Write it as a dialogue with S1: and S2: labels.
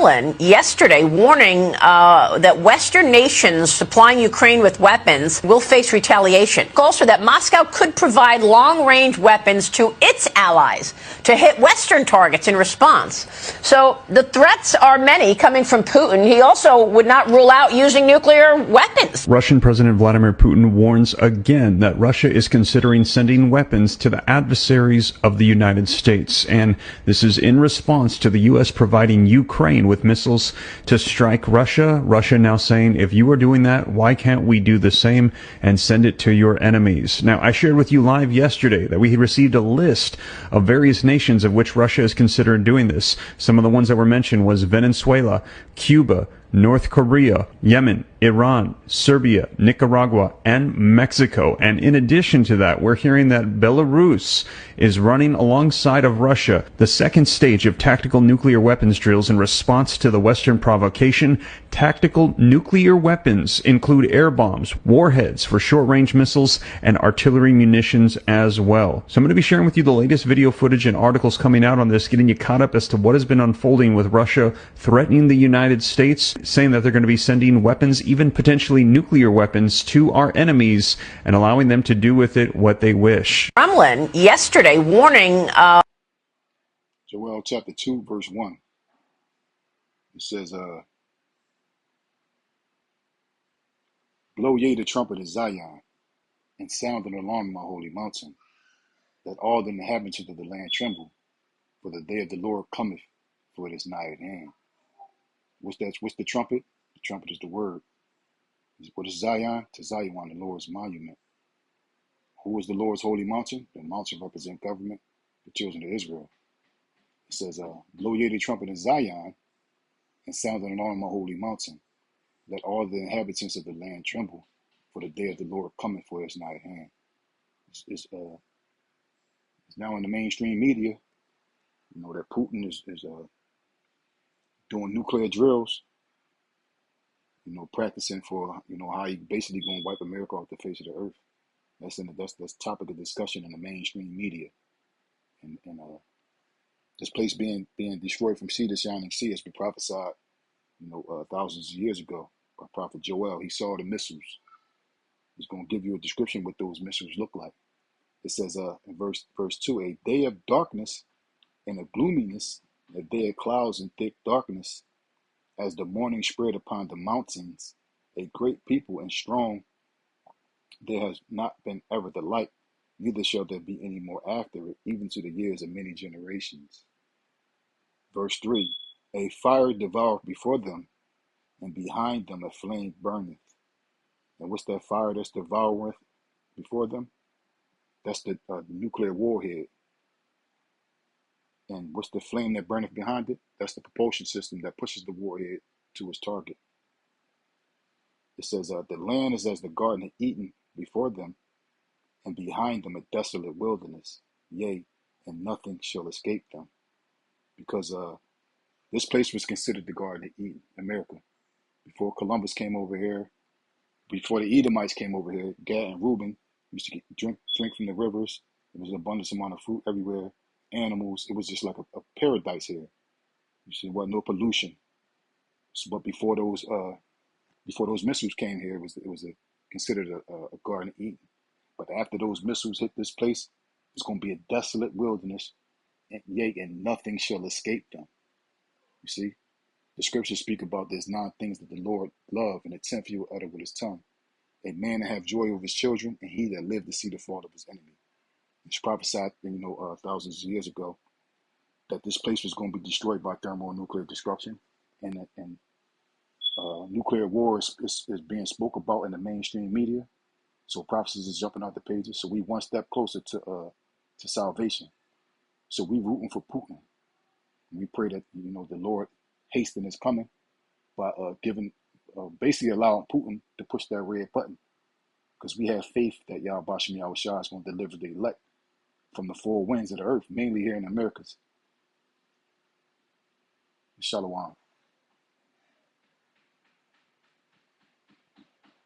S1: Kremlin yesterday warning that Western nations supplying Ukraine with weapons will face retaliation. Also, that Moscow could provide long-range weapons to its allies to hit Western targets in response. So the threats are many coming from Putin. He also would not rule out using nuclear weapons.
S2: Russian President Vladimir Putin warns again that Russia is considering sending weapons to the adversaries of the United States. And this is in response to the U.S. providing Ukraine with missiles to strike Russia. Russia now saying, if you are doing that, why can't we do the same and send it to your enemies? Now, I shared with you live yesterday that we had received a list of various nations of which Russia is considering doing this. Some of the ones that were mentioned was Venezuela, Cuba, North Korea, Yemen, Iran, Serbia, Nicaragua, and Mexico. And in addition to that, we're hearing that Belarus is running alongside of Russia the second stage of tactical nuclear weapons drills in response to the Western provocation. Tactical nuclear weapons include air bombs, warheads for short-range missiles, and artillery munitions as well. So I'm going to be sharing with you the latest video footage and articles coming out on this, getting you caught up as to what has been unfolding with Russia threatening the United States, saying that they're going to be sending weapons, even potentially nuclear weapons, to our enemies and allowing them to do with it what they wish.
S1: Kremlin yesterday warning.
S3: Joel chapter 2, verse 1. It says, blow ye the trumpet of Zion, and sound an alarm in my holy mountain, that all the inhabitants of the land tremble, for the day of the Lord cometh, for it is nigh at hand. What's the trumpet? The trumpet is the word. What is Zion? To Zion, the Lord's monument. Who is the Lord's holy mountain? The mountain represents government, the children of Israel. It says, blow ye the trumpet in Zion, and sound an alarm in my holy mountain, let all the inhabitants of the land tremble, for the day of the Lord cometh, for it is nigh at hand. It's now in the mainstream media, you know, that Putin is doing nuclear drills, you know, practicing for, you know, how he basically going to wipe America off the face of the earth. That's topic of discussion in the mainstream media. And this place being destroyed from sea to shining sea has been prophesied, you know, thousands of years ago by Prophet Joel. He saw the missiles. He's going to give you a description what those missiles look like. It says in verse 2, a day of darkness and of gloominess, a day of clouds and thick darkness, as the morning spread upon the mountains, a great people and strong. There has not been ever the like, neither shall there be any more after it, even to the years of many generations. Verse 3, a fire devoureth before them, and behind them a flame burneth. And what's that fire that's devoureth before them? That's the nuclear warhead. And what's the flame that burneth behind it? That's the propulsion system that pushes the warhead to its target. It says, the land is as the garden of Eden before them, and behind them a desolate wilderness, yea, and nothing shall escape them. Because this place was considered the Garden of Eden, America. Before Columbus came over here, before the Edomites came over here, Gad and Reuben used to drink from the rivers. There was an abundance amount of fruit everywhere, animals. It was just like a paradise here. You see, there wasn't no pollution. So, but before those missiles came here, it was considered a Garden of Eden. But after those missiles hit this place, it's going to be a desolate wilderness, and yea, and nothing shall escape them. You see, the scriptures speak about there's 9 things that the Lord love, and the 10th he will utter with his tongue. A man to have joy over his children, and he that lived to see the fall of his enemy. It's prophesied, you know, thousands of years ago, that this place was going to be destroyed by thermonuclear destruction, and nuclear war is being spoke about in the mainstream media. So prophecies is jumping out the pages. So we one step closer to salvation. So we rooting for Putin. We pray that, you know, the Lord hasten his coming by basically allowing Putin to push that red button, because we have faith that Yahweh Bashim Yahweh Shah is going to deliver the elect from the 4 winds of the earth, mainly here in the Americas. Shalom.